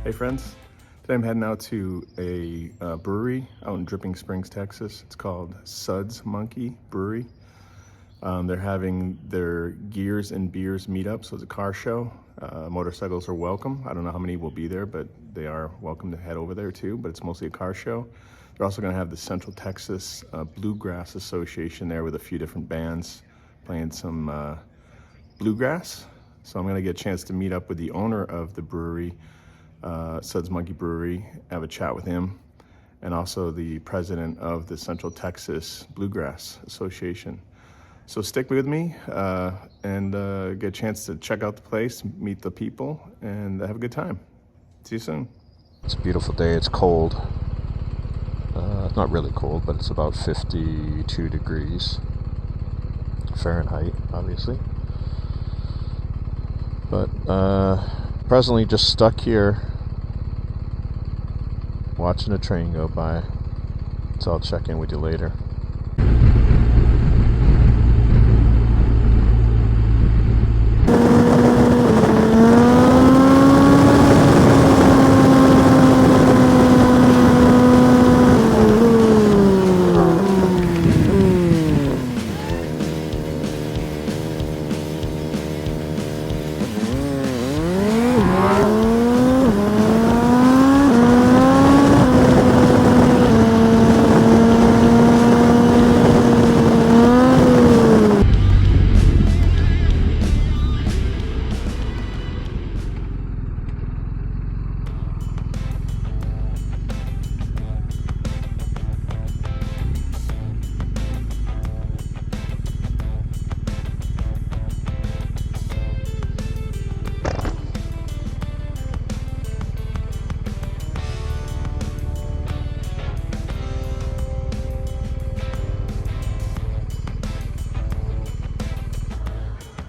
Hey friends, today I'm heading out to a brewery out in Dripping Springs, Texas. It's called Suds Monkey Brewery. They're having their Gears and Beers meetup, so it's a car show. Motorcycles are welcome. I don't know how many will be there, but they are welcome to head over there too, but it's mostly a car show. They're also gonna have the Central Texas Bluegrass Association there with a few different bands playing some bluegrass. So I'm gonna get a chance to meet up with the owner of the brewery, Suds Monkey Brewery, have a chat with him, and also the president of the Central Texas Bluegrass Association. So stick with me and get a chance to check out the place, meet the people, and have a good time. See you soon. It's a beautiful day. It's cold. Not really cold, but it's about 52 degrees Fahrenheit, obviously. But presently just stuck here watching a train go by. So I'll check in with you later.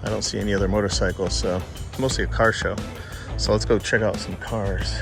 I don't see any other motorcycles, so it's mostly a car show. So let's go check out some cars.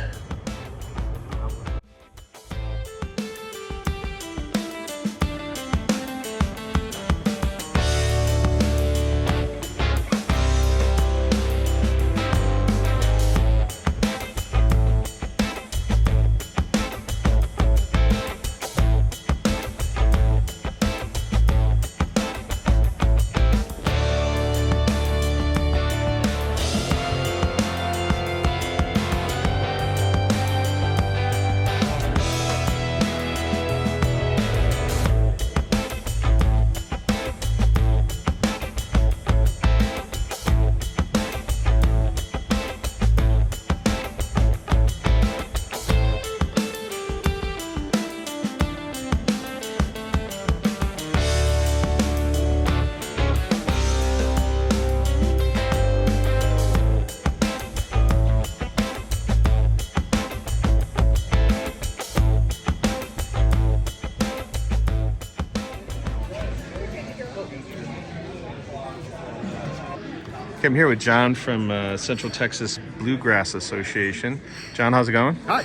Okay, I'm here with John from Central Texas Bluegrass Association. John, how's it going? Hi.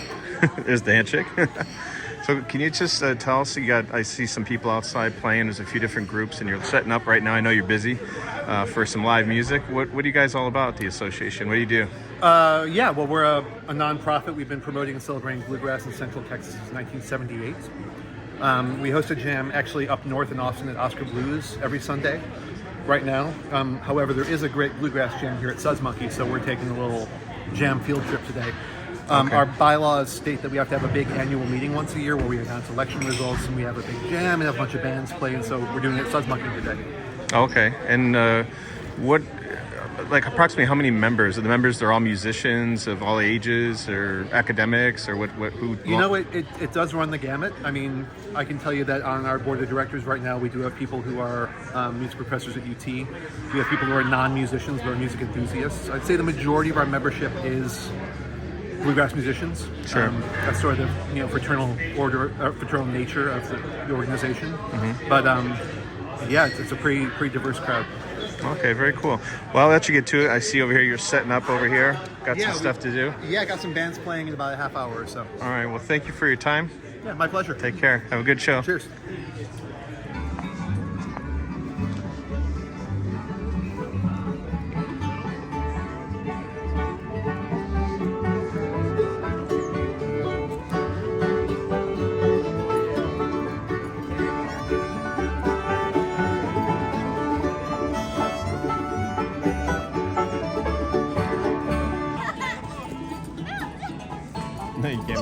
There's the handshake. So can you just tell us, I see some people outside playing. There's a few different groups and you're setting up right now. I know you're busy for some live music. What are you guys all about at the association? What do you do? Yeah, well, we're a nonprofit. We've been promoting and celebrating bluegrass in Central Texas since 1978. We host a jam actually up north in Austin at Oscar Blues every Sunday right now. However, there is a great bluegrass jam here at Suds Monkey, so we're taking a little jam field trip today. Okay. Our bylaws state that we have to have a big annual meeting once a year where we announce election results and we have a big jam and have a bunch of bands playing, so we're doing it at Suds Monkey today. Okay, and what, like approximately how many members? Are the members, they're all musicians of all ages or academics or who? You know, it does run the gamut. I mean, I can tell you that on our board of directors right now, we do have people who are music professors at UT. We have people who are non-musicians, but are music enthusiasts. I'd say the majority of our membership is bluegrass musicians. Sure. That's sort of the fraternal order, fraternal nature of the organization. Mm-hmm. But yeah, it's a pretty diverse crowd. Okay, very cool. Well, I'll let you get to it. I see over here you're setting up over here. Got some stuff to do. Yeah, I got some bands playing in about a half hour or so. All right, well, thank you for your time. Yeah, my pleasure. Take care. Have a good show. Cheers.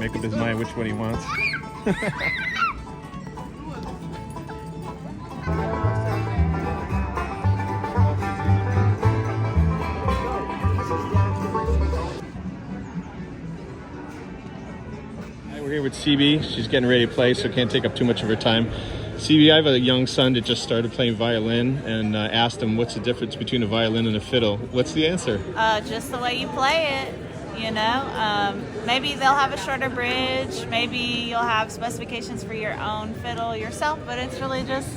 make up his mind which one he wants. We're here with CB. She's getting ready to play, so can't take up too much of her time. CB, I have a young son that just started playing violin, and asked him what's the difference between a violin and a fiddle. What's the answer? Just the way you play it, you know. Maybe they'll have a shorter bridge. Maybe you'll have specifications for your own fiddle yourself, but it's really just...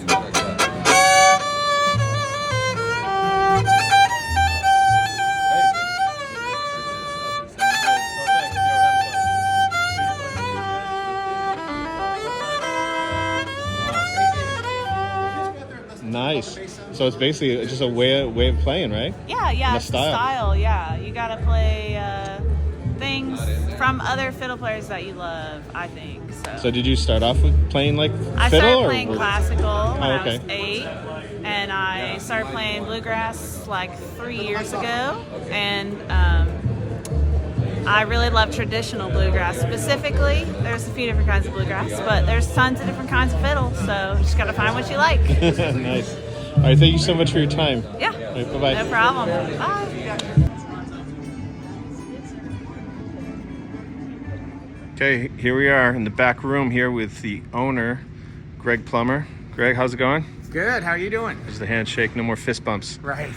Nice. So it's basically just a way of playing, right? Yeah, it's the style. Yeah, you gotta play things from other fiddle players that you love, I think. So did you start off with playing like fiddle? I started playing classical when okay. I was 8, and I started playing bluegrass like 3 years ago, and I really love traditional bluegrass. Specifically, there's a few different kinds of bluegrass, but there's tons of different kinds of fiddle, so you just gotta find what you like. Nice. All right, thank you so much for your time. Yeah. Right, bye-bye. No problem. Bye. Okay, here we are in the back room here with the owner, Greg Plummer. Greg, how's it going? Good. How are you doing? There's the handshake, no more fist bumps. Right.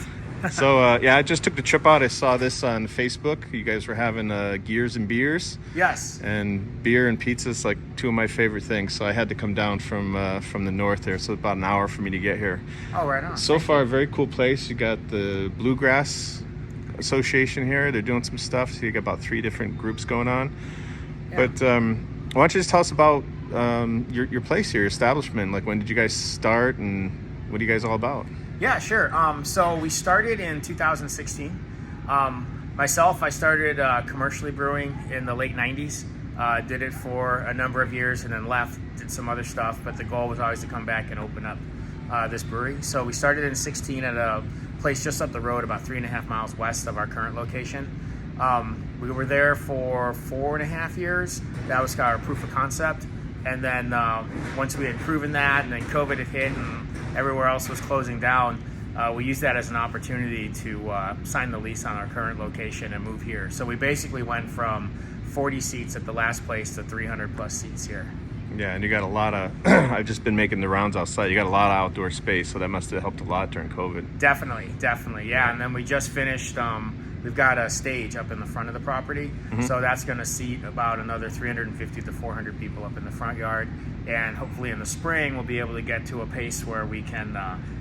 So, yeah, I just took the trip out. I saw this on Facebook. You guys were having gears and beers. Yes. And beer and pizza is like two of my favorite things. So I had to come down from the north there. So about an hour for me to get here. Oh, right on. So far, a very cool place. You got the Bluegrass Association here. They're doing some stuff. So you got about 3 different groups going on. Yeah. But why don't you just tell us about your place here, your establishment? Like, when did you guys start, and what are you guys all about? Yeah, sure. So we started in 2016. Myself, I started commercially brewing in the late 90s. Did it for a number of years and then left, did some other stuff, but the goal was always to come back and open up this brewery. So we started in 16 at a place just up the road, about 3.5 miles west of our current location. We were there for 4.5 years. That was our proof of concept. And then once we had proven that, and then COVID had hit and everywhere else was closing down, we used that as an opportunity to sign the lease on our current location and move here. So we basically went from 40 seats at the last place to 300 plus seats here. Yeah, and you got a lot of, I've just been making the rounds outside. You got a lot of outdoor space, so that must have helped a lot during COVID. Definitely, yeah. And then we just finished, we've got a stage up in the front of the property. Mm-hmm. So that's going to seat about another 350 to 400 people up in the front yard. And hopefully in the spring, we'll be able to get to a pace where we can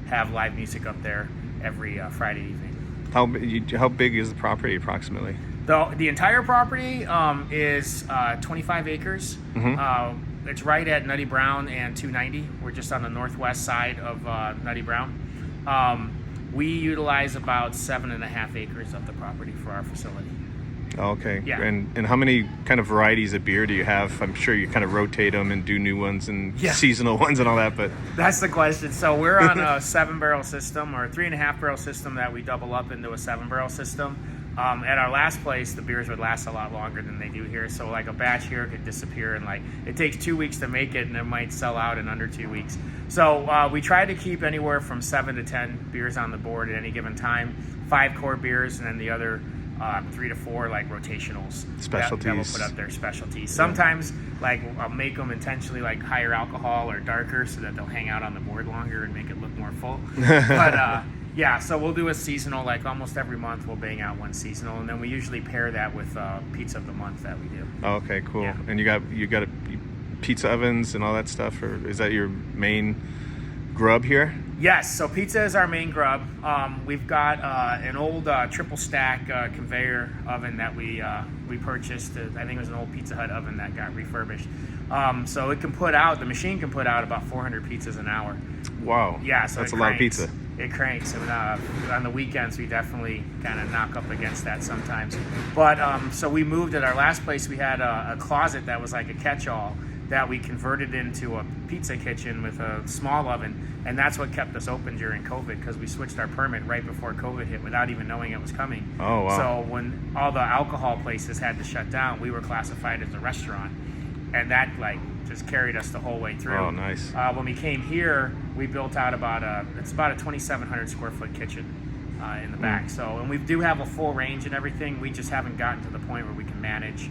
have live music up there every Friday evening. How big is the property approximately? The entire property is 25 acres. Mm-hmm. It's right at Nutty Brown and 290. We're just on the northwest side of Nutty Brown. We utilize about 7.5 acres of the property for our facility. Okay. Yeah. And how many kind of varieties of beer do you have? I'm sure you kind of rotate them and do new ones and seasonal ones and all that, but... That's the question. So we're on a 7-barrel system, or a 3.5-barrel system that we double up into a 7-barrel system. At our last place, the beers would last a lot longer than they do here. So like a batch here could disappear, and like it takes 2 weeks to make it, and it might sell out in under 2 weeks. So we try to keep anywhere from 7 to 10 beers on the board at any given time. 5 core beers, and then the other 3 to 4 like rotationals. Specialties. That will put up their specialties. Sometimes like I'll make them intentionally like higher alcohol or darker so that they'll hang out on the board longer and make it look more full. But yeah, so we'll do a seasonal, like almost every month we'll bang out one seasonal, and then we usually pair that with pizza of the month that we do. Oh, okay, cool. Yeah. And you got pizza ovens and all that stuff, or is that your main grub here? Yes, so pizza is our main grub. We've got an old triple stack conveyor oven that we purchased. I think it was an old Pizza Hut oven that got refurbished. So it can the machine can put out about 400 pizzas an hour. Wow. Yeah, so that's a lot of pizza. It cranks, and on the weekends we definitely kind of knock up against that sometimes. But so we moved at our last place. We had a closet that was like a catch-all that we converted into a pizza kitchen with a small oven, and that's what kept us open during COVID, because we switched our permit right before COVID hit without even knowing it was coming. Oh, wow. So when all the alcohol places had to shut down, we were classified as a restaurant, and that like just carried us the whole way through. Oh, nice. When we came here, we built out about a 2,700 square foot kitchen in the back. So, and we do have a full range and everything. We just haven't gotten to the point where we can manage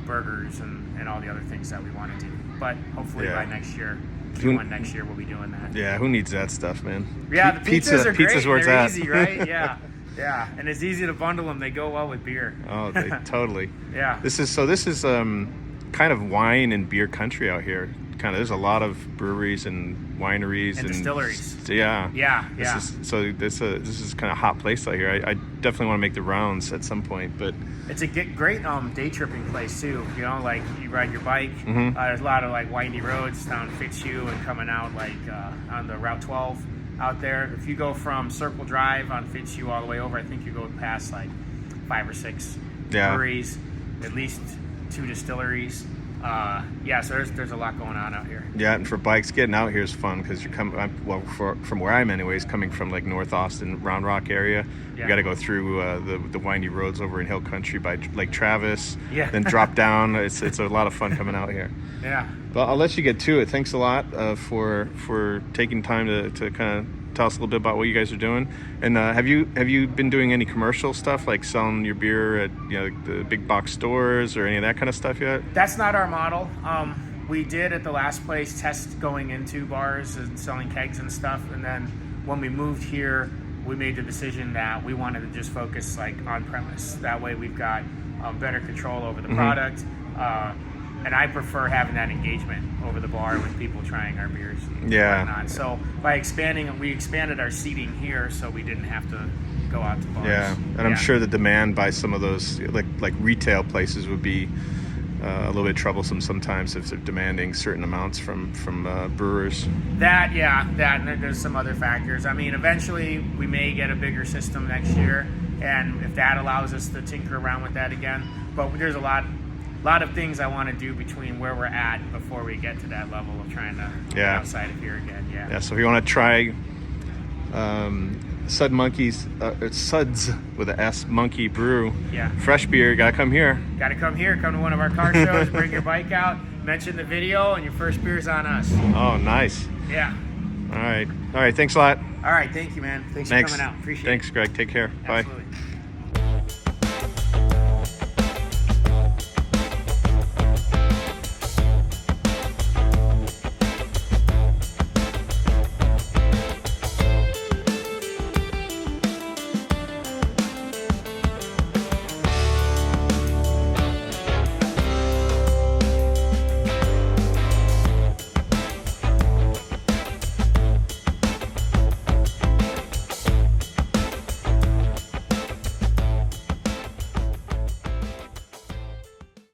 burgers and all the other things that we want to do. But hopefully by next year, Q1 next year, we'll be doing that. Yeah, who needs that stuff, man? Yeah, the pizzas are great. Pizza's where it's They're at. easy, right? Yeah, yeah, and it's easy to bundle them. They go well with beer. Oh, they totally. Yeah. This is kind of wine and beer country out here. Kind of, there's a lot of breweries and wineries and distilleries. Yeah. Yeah, yeah. This is kind of a hot place out here. I definitely want to make the rounds at some point, but It's a great day tripping place too. You know, like you ride your bike. Mm-hmm. There's a lot of like windy roads down Fitzhugh and coming out like on the Route 12 out there. If you go from Circle Drive on Fitzhugh all the way over, I think you go past like 5 or 6 breweries, at least 2 distilleries. So there's a lot going on out here. yeah, and for bikes, getting out here is fun because you're coming. From where I'm anyways, coming from like North Austin, Round Rock area. Yeah. You got to go through the windy roads over in Hill Country by Lake Travis. Yeah. Then drop down. It's a lot of fun coming out here. Yeah. But I'll let you get to it. Thanks a lot for taking time to kind of tell us a little bit about what you guys are doing. And have you been doing any commercial stuff like selling your beer at the big box stores or any of that kind of stuff yet? That's not our model. We did at the last place test going into bars and selling kegs and stuff, and then when we moved here, we made the decision that we wanted to just focus like on premise. That way we've got better control over the product, and I prefer having that engagement over the bar with people trying our beers and whatnot. So by expanding, we expanded our seating here so we didn't have to go out to bars. Yeah, and I'm sure the demand by some of those like retail places would be a little bit troublesome sometimes if they're demanding certain amounts from brewers. That and there's some other factors. I mean, eventually we may get a bigger system next year, and if that allows us to tinker around with that again. But there's a lot of things I want to do between where we're at before we get to that level of trying to get outside of here again. Yeah. So if you want to try Suds Monkeys, it's Suds with a S Monkey Brew. Yeah. Fresh beer, you gotta come here. Got to come here. Come to one of our car shows. Bring your bike out. Mention the video, and your first beer's on us. Oh, nice. Yeah. All right. Thanks a lot. All right. Thank you, man. Thanks for coming out. Appreciate it. Thanks, Greg. Take care. Bye. Absolutely.